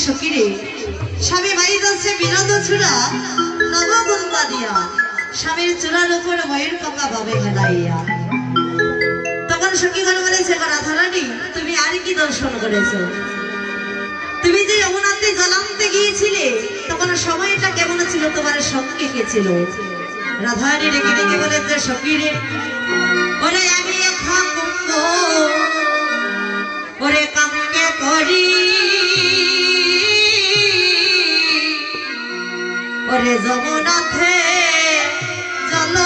সকিরে স্বামী ভাই যাচ্ছে বিনোদ ছুড়া নবগুম্বা দিয়া স্বামীর চূড়ার উপর ভয়ের কাকা ভাবে খেলাইয়া। তখন সখীগণ বলেছে রাধারানী, তুমি আর কি দর্শন করেছো? তুমি যে যমুনাতে জলান্তে গিয়েছিলে তখন সময়টা কেমন ছিল, তোমার সঙ্গে কে ছিল? রাধারানী ডেকে ডেকে বলেছে সখীরে, ওরে আমি থাকব ওরে কামকে করি, ওরে যমুনাথে জল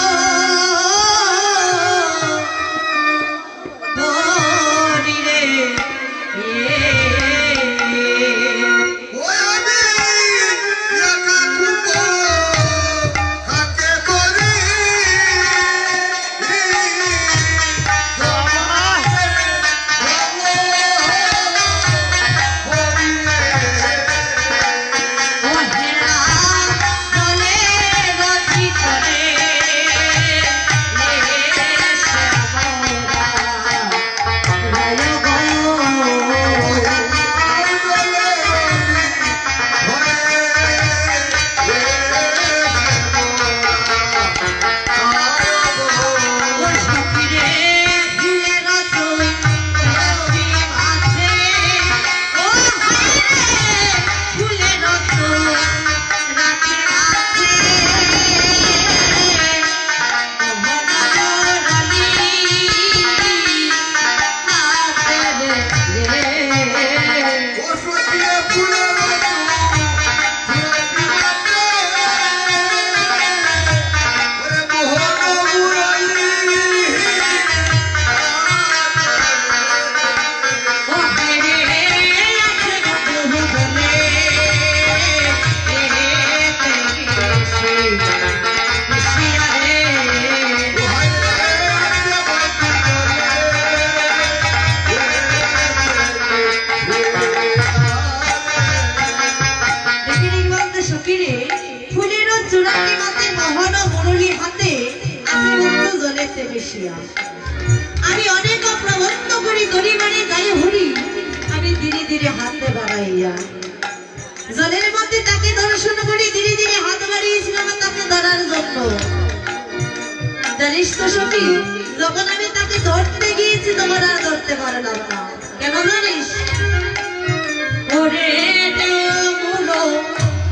আমি অনেক প্রবন্ধ করি দরিবারে যাই হরি আমি ধীরে ধীরে হাতে বাড়াইয়া জলের মধ্যে তাকে দর্শন করি ধীরে ধীরে হাত বাড়িয়েছিলাম তাকে ধরার জন্য। জানিস তো সখী, যখন আমি তাকে ধরতে গিয়েছি তখন আর ধরতে পারলাম না। কেন জানিস? ওরে মুলো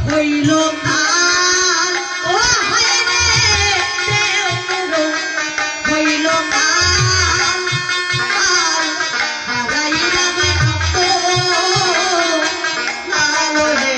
হইল কাল, ও হায় রে মুলো হইল কাল, হারাইলাম রক্ত লাল রে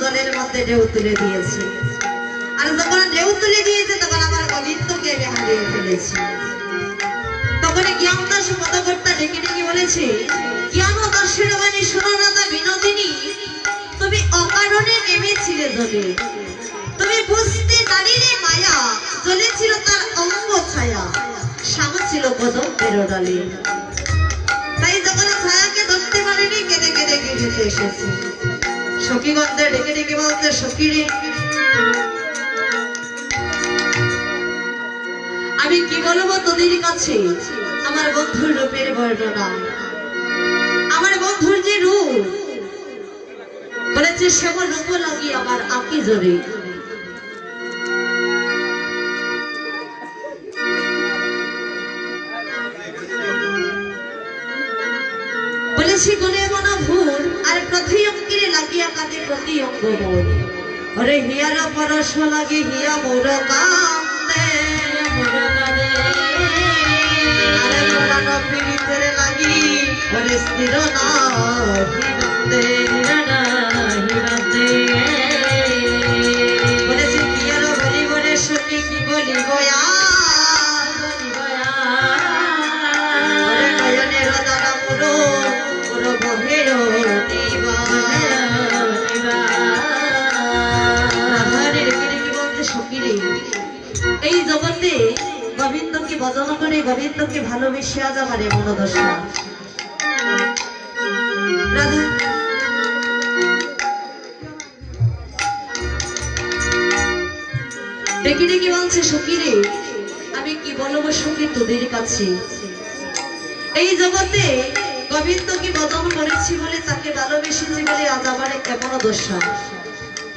জলের মধ্যে ঢেউ তুলে দিয়েছে। আর যখন ঢেউ তুলে দিয়েছে তখন আমার গোবিন্দকে আমি হারিয়ে ফেলেছি। তখন জ্ঞানদাস পদকর্তা ডেকে ডেকে বলেছে, জ্ঞান দর্শন মানে সুরনাথা বিনোদিনী, তুমি অকারণে নেমেছিলে জলে, তুমি বুঝতে জানিলে মায়া, জলে ছিল তার অঙ্গ ছায়া, শাম ছিল কদম্বের ডালে। তাই যখন ছায়াকে ধরতে পারেনি কেঁদে কেঁদে কেঁদে এসেছে। সখীগন্ধে ডেকে ডেকে বলতে, সখীরে আমি কি বলবো তোদের কাছে আমার বন্ধুর রূপের বর্ণনা। আমার বন্ধুর যে রূপ বলেছে সেমন রূপ লাগি আমার আঁকি জোরে। বলেছি গুণে মনা ভুর আর প্রতি অঙ্কিরে লাগিয়া কাঁদে প্রতি অঙ্গ মন। ওরে হিয়ার পরশ লাগে হিয়া মোর কান্দে, আরে মোরানো পীড়িতের লাগি ওরে স্থির নাহি বলেছি হিয়ার বলি বলে সখী কি বলি গয়া নয়নের দ্বারা মুরো এই জগতে গোবিন্দকে ভজন করে গোবিন্দকে ভালোবেসে আজ আমার মনোদশা। ডেকে ডেকে বলছে সখী রে, আমি কি বলবো সখী তোদের কাছে। এই জগতে গোবিন্দকে বদন করেছি বলে, তাকে ভালোবেসেছি বলে আজ আমার এমন দশা।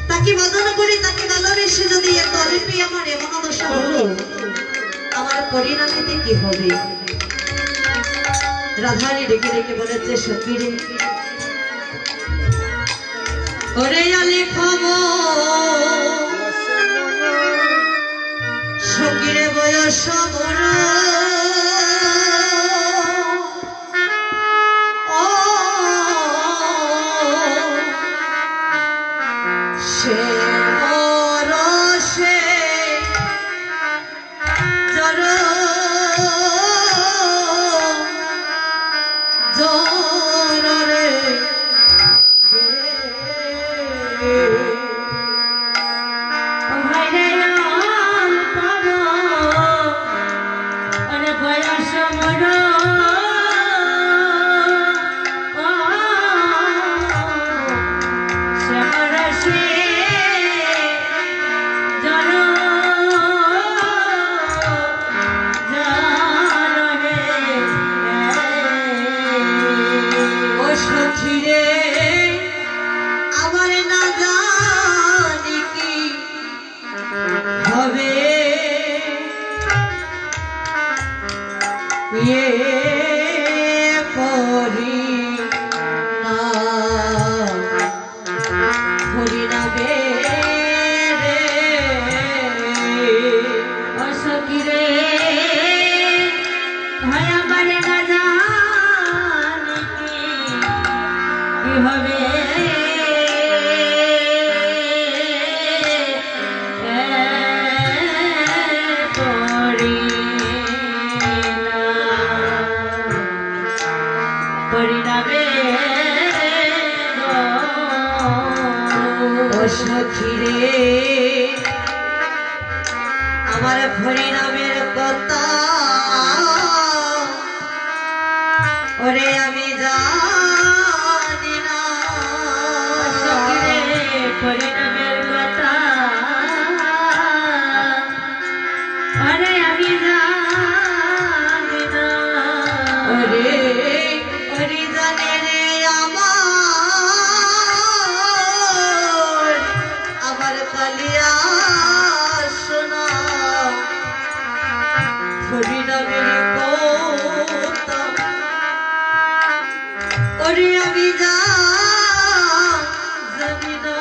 তাকে বদন করে তাকে ভালোবেসে যদি এত অল্পে আমার এমন দশা হলো, আমার পরিণামীতে কি হবে। রাধারানী ডেকে ডেকে বলেছে সখী রে, ওরে আলে সখীরে বয়স বড়, সে বরসে জর জরে সখীরে আমার হরিনামের কথা ওরে আমি জানি না। সখীরে হরিনামের কথা ওরে আমি জানি না। ওরে ওরে জানে রে আমার কালিয়া শোনা হরিনামের কথা ওরে আমি জানি না।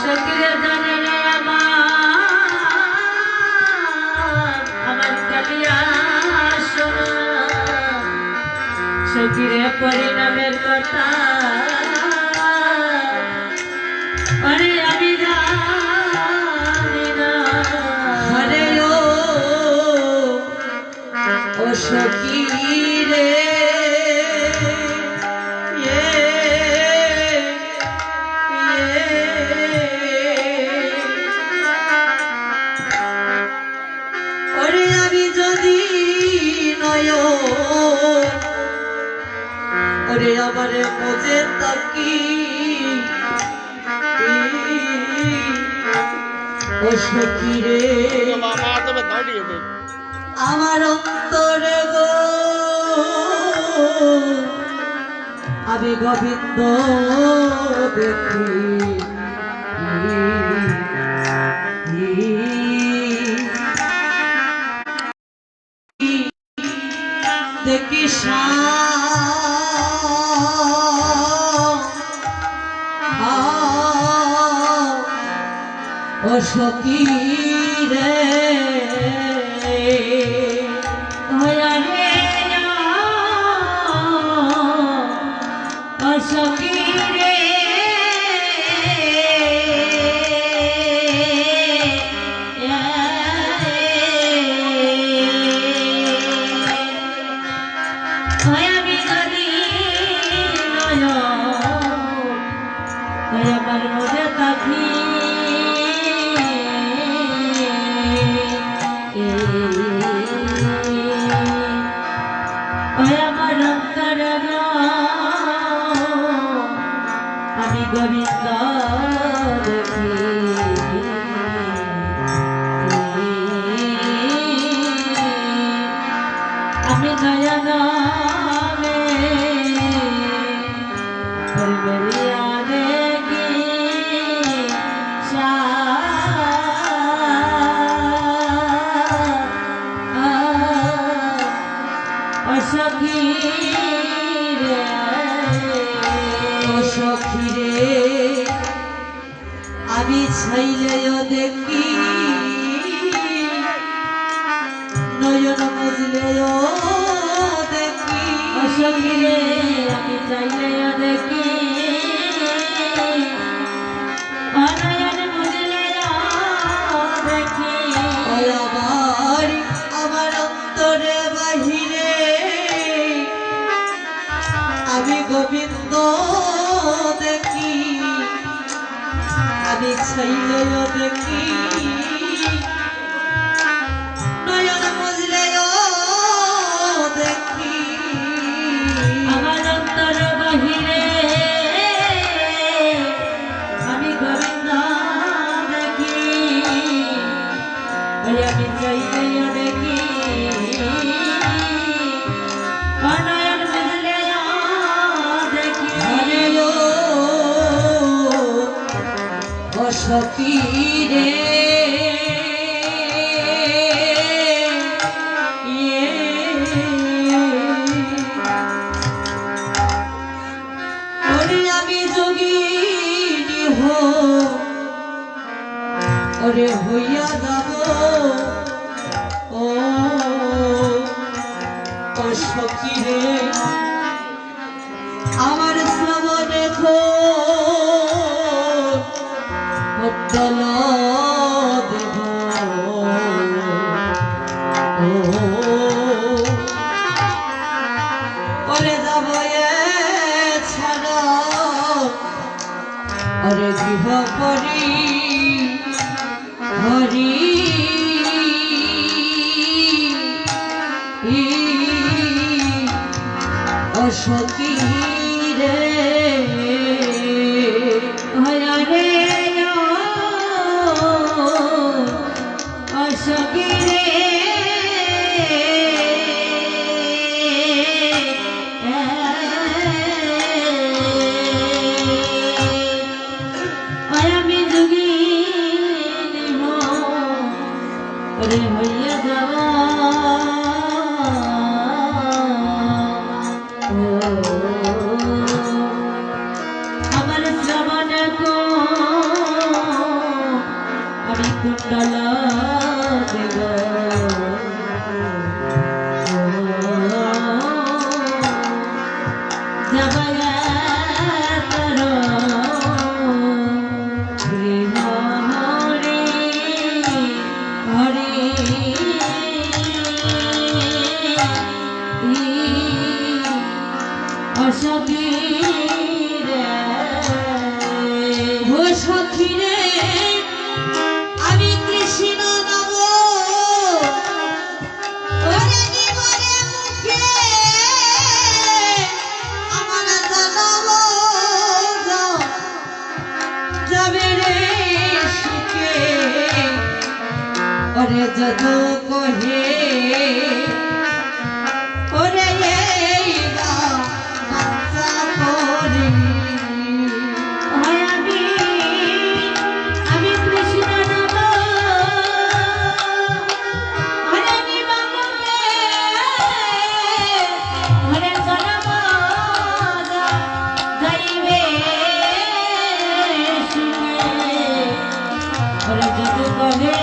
সখীরে জানে রে আমার কালিয়া শোনা সখীরে হরিনামের কথা আরে আমি জানি না। আরে ও সখী রে ওরে আমি যদি নয় ওরে আমার মজে তাকি ও সখী রে আমার অন্তরে গো আমি গোবিন্দ দেখি দেখি ও সখী রে ও সখী রে আমি জানি আমার মনে থাকি আমার অন্তর আমি গোবিন্দ দেখি আমি ছাইলেও দেখি নয়ন বুঝলেও দেখি সখিরে আমি চাইলেও দেখি অনয়ন বুঝলেও দেখি আমার অন্তরে বাহিরে আমি গোবিন্দ দেখি আমি ছাইলেও দেখি নয়ন বুঝলেও দেখি আমার অন্তর বাহিরে আমি গোবিন্দ দেখি ওই আমি চাইলেও দেখি অনয়ন বুঝলেও দেখি সখী রে আমি যোগিনী ওরে হইয়া যাব ও সখী রে আমার শ্রবণে দল দেব ওরে যাব ছাড়া ওরে গৃহ করি হরি অসখী রে হরে অসখিরে আমি যোগিনী ওরে হইয়া যাওয়া আমার শ্রবণ আমি কুণ্ডল দেব জবয়া কর গৃহ হরি হরি অসখী রে ও সখী রে আমি কৃষ্ণ নাম ওরে জীবনে মুখে আমার জানাব যাবে রে সুখে ওরে যদ কহে ওরে এই বাচ্চা করি আমি কৃষ্ণ নাম হরে নিবাঙ্গে হরে জনম যাইবে সুখে হরে যত কহে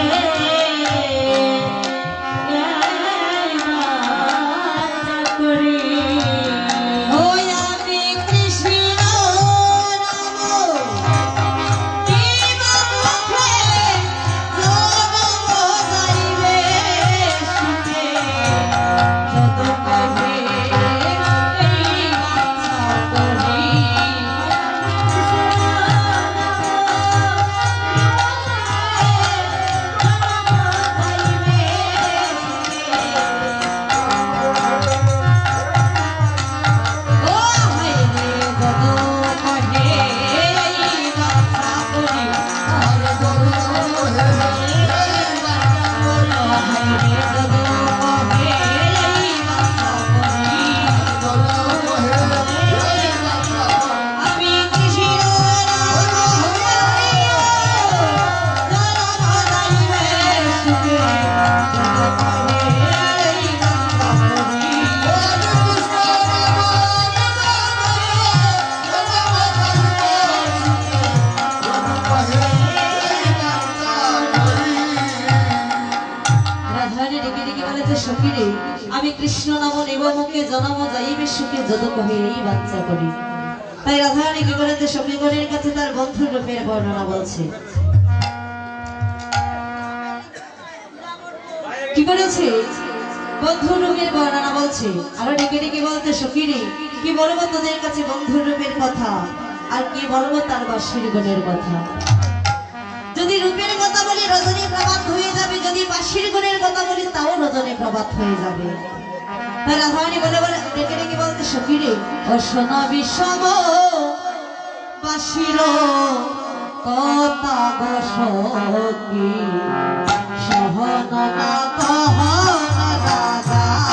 রাধারানীকে যত কহিলেই বাচ্চা করি। তাই রাধারানী কি করেছে, সখীগণের কাছে তার বন্ধুর রূপের বর্ণনা বলছে। কি করেছে, বন্ধুর রূপের বর্ণনা বলছে। আরো ডেকে ডেকে বলতে, সখীরে কি বলবো তোদের কাছে বন্ধুর রূপের কথা, আর কি বলবো তার বাসির গুণের কথা। যদি রূপের কথা বলি রজনী প্রভাত হয়ে যাবে, যদি বাসির গুণের কথা বলি তাও রজনী প্রভাত হয়ে যাবে। তাই রাধারানী বলে বলে ডেকে ডেকে বলতে, সখীরে ও সোনা বিষম বাসির কথা গো সখী, সহননা কহনা রাগায়।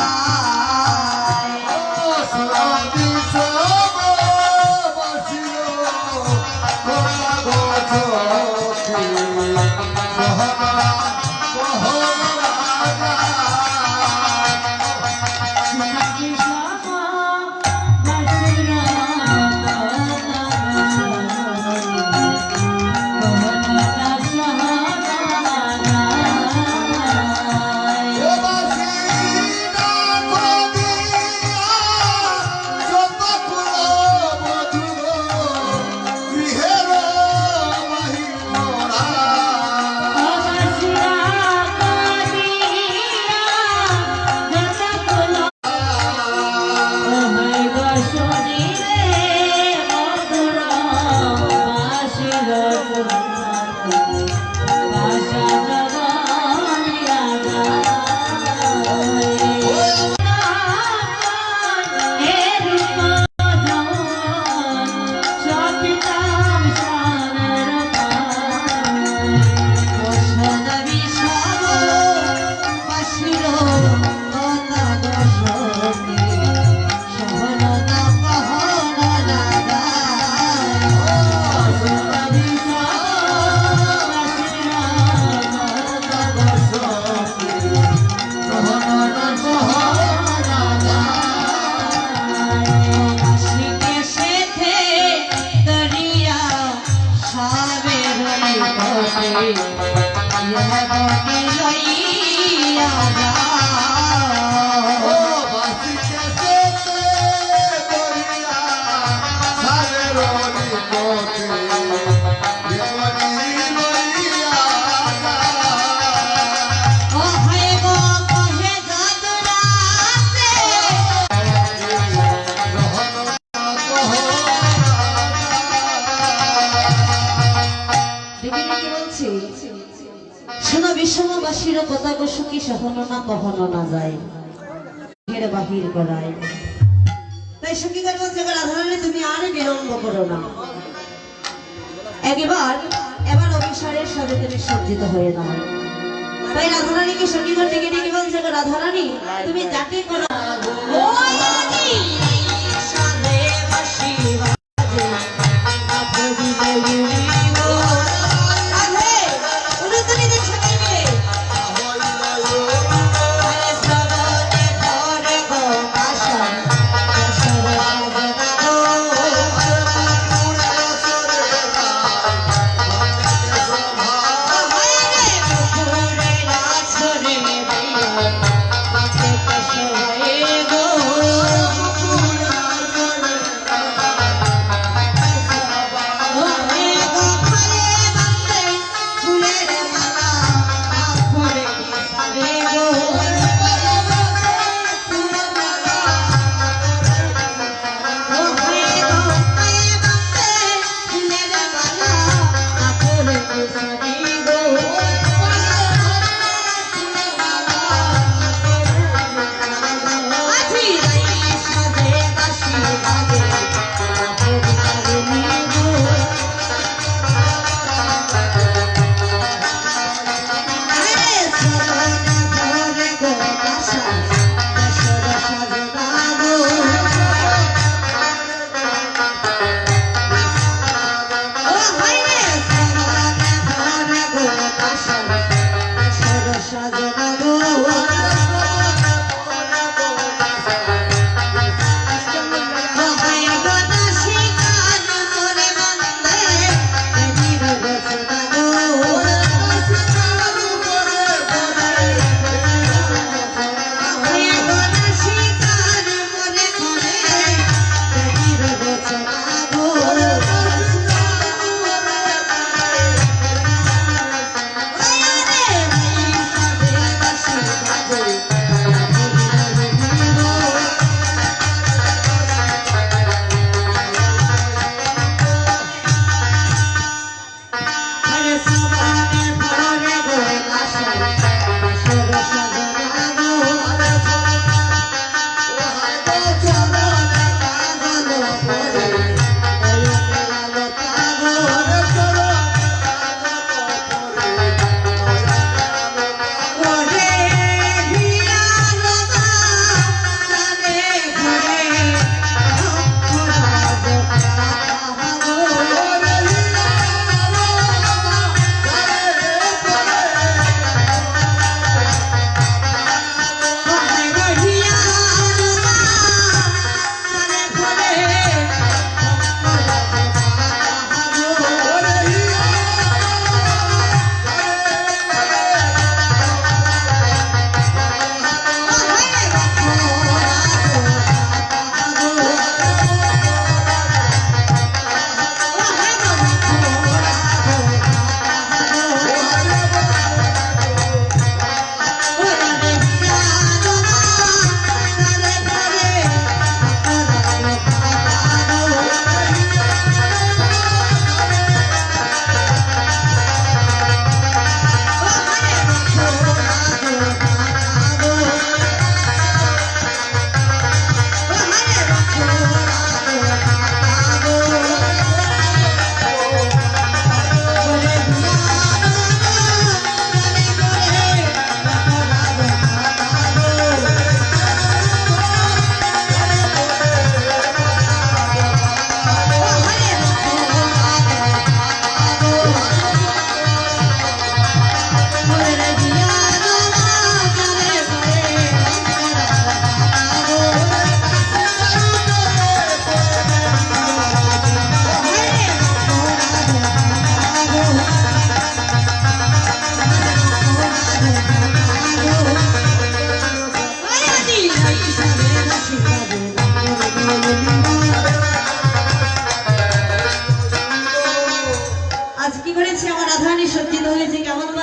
বিষমবাসীর কথা সুখী সহনো না কখনো না যায় বাহির করায়। তাই সখীগণ বলছে, রাধারানী তুমি আর বিলম্ব করো না, এবার অভিসারের সাথে তুমি সজ্জিত হয়ে নাও। তাই রাধারানীকে সখীগণ ডেকে ডেকে বলছে, রাধারানী তুমি যাকে করো গো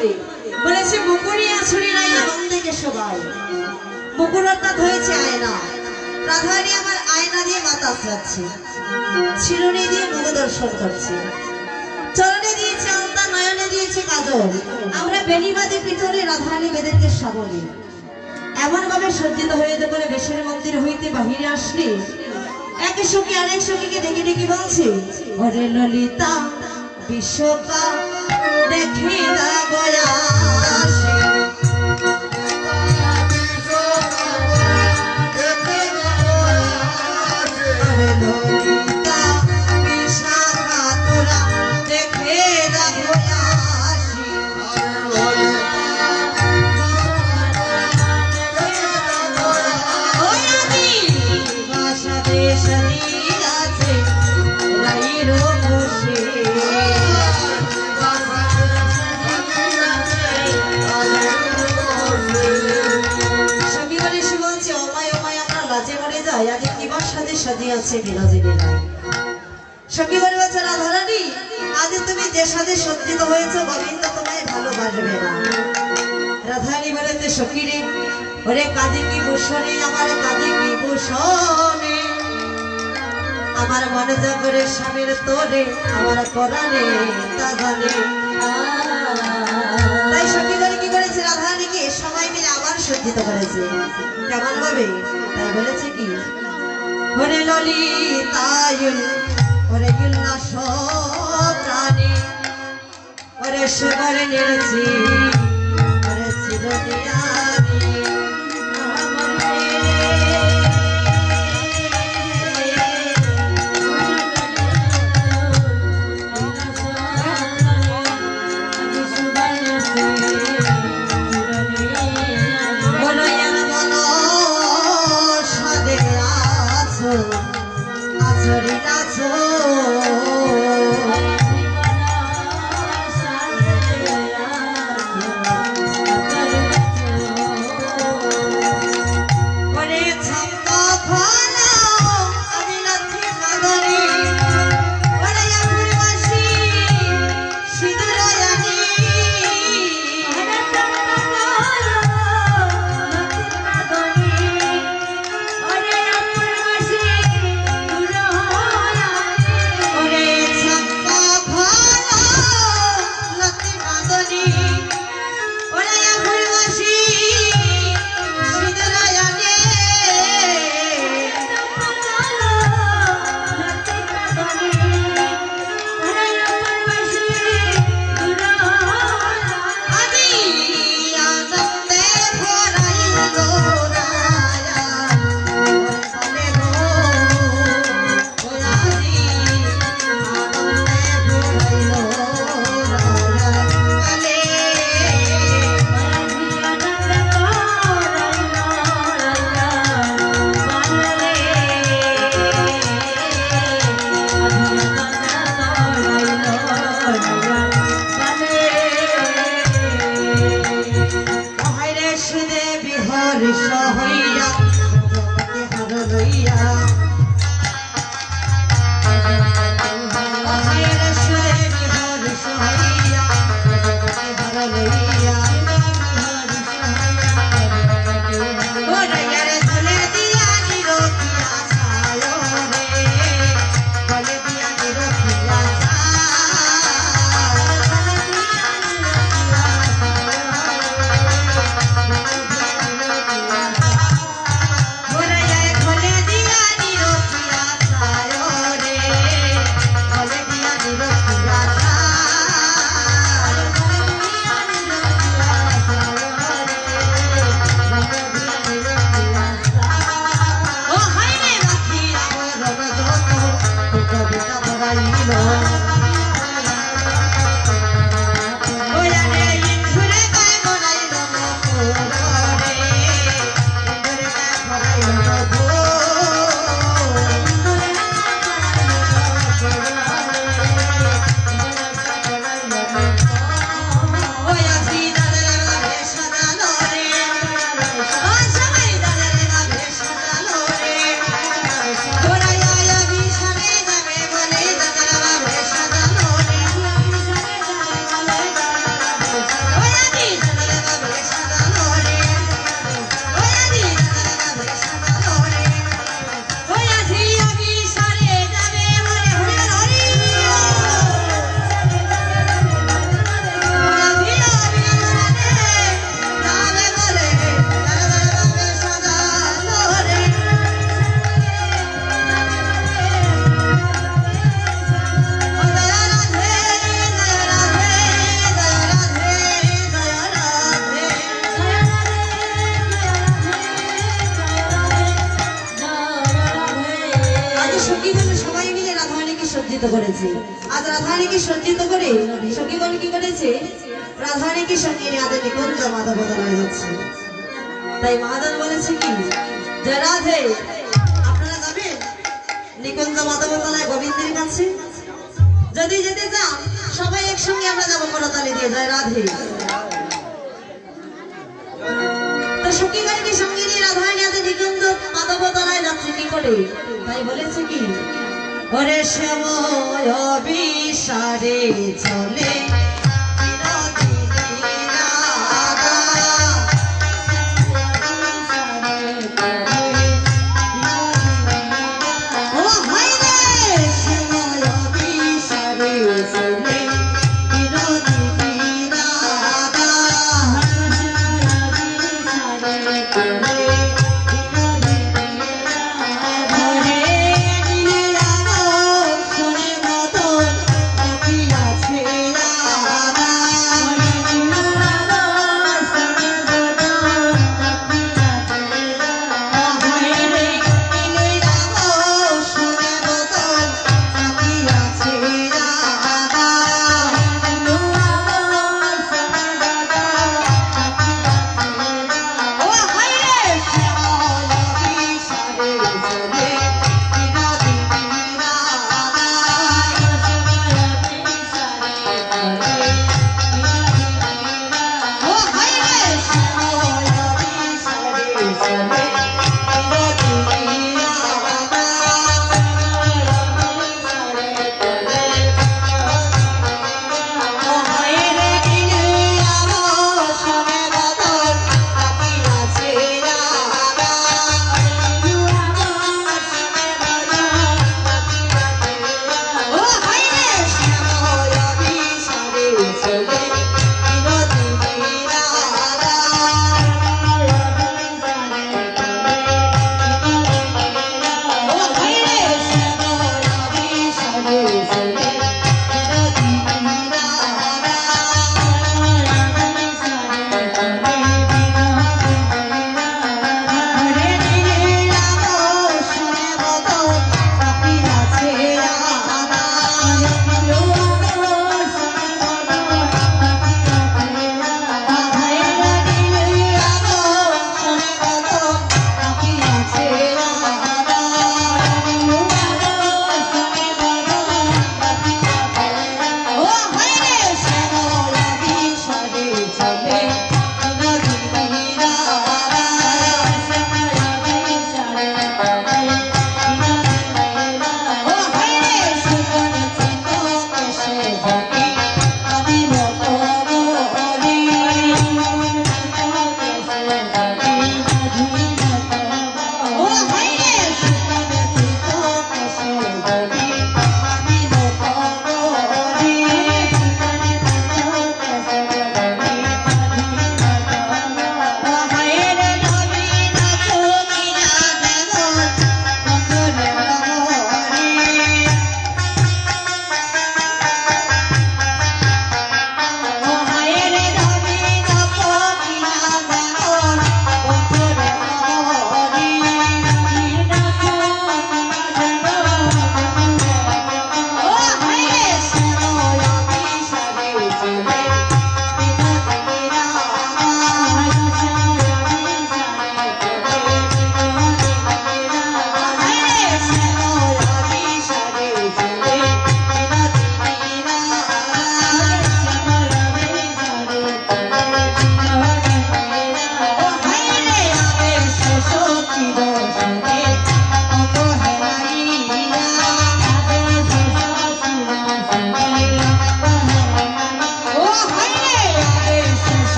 হবে বলেছে মুকুরি আছুরি রাইয়া বন্দেকে সবাই মুকুর অর্থাৎ হয়েছে আয়না রাধারানী আমার আয়না দিয়ে মাথা আছড়াচ্ছে শিরোনি দিয়ে মুখ দর্শন করছে চরণে দিয়েছে আলতা নয়নে দিয়েছে কাজল আমরা বেনিবাদী পিছনে রাধারানী বেদেরকে সাবলী এমন ভাবে সজ্জিত হয়ে যখন বেশের মন্দির হইতে বাহিরে আসলে এক সখী আরেক সখীকে ডেকে ডেকে বলছে ওরে ললিতা বিশ্বকা দেখি না গয়াসে ওরে ললিতা বিশাখা তোরা দেখে না গয়াসে ওই আমি ভাষা দেশ আছে রাইরো বসে সঙ্গী বলে সে বলছে অমায় অমায় আমরা লাজে মরে যাই আজ কিবার সাজে সাজিয়াছে বিরাজিনী নাই সঙ্গী বলে বলছে রাধারানী আজ তুমি যে সাজে সজ্জিত হয়েছে গোবিন্দ তোমায় ভালোবাসবে না রাধারানী বলেছে সখী রে ওরে কাজে কি ভূষণে আমার কাজে কি ভূষণে আমার মনে যা করে স্বামীর তোরে আমার করারে তা জানে তাই সখী বলে কি করেছে রাধারানীকে সবাই মিলে আবার সজ্জিত করেছে কেমন ভাবে তাই বলেছে কি ওরে ললিতায়ুল ওরে উল্লাস প্রাণী ওরে সুবরে নিরছি ওরে চিরদিয়ানি সজ্জিত করেছে। আজ রাধারানীকে সজ্জিত করে সখীগণ কি করেছে, রাধারানীকে সঙ্গে নিয়ে আদের নিকুঞ্জ মাধবতলায় যাচ্ছে। তাই মহাজন বলেছে কি যে রাধে আপনারা যাবেন নিকুঞ্জ মাধবতলায় গোবিন্দের কাছে, যদি যেতে চান সবাই একসঙ্গে আমরা যাবো করতালি দিয়ে, যায় রাধে। তো সখীগণকে সঙ্গে নিয়ে রাধারানী আদের নিকুঞ্জ মাধবতলায় যাচ্ছে কি করে, তাই বলেছে কি ওরে শ্যাময় অবিসারে চলে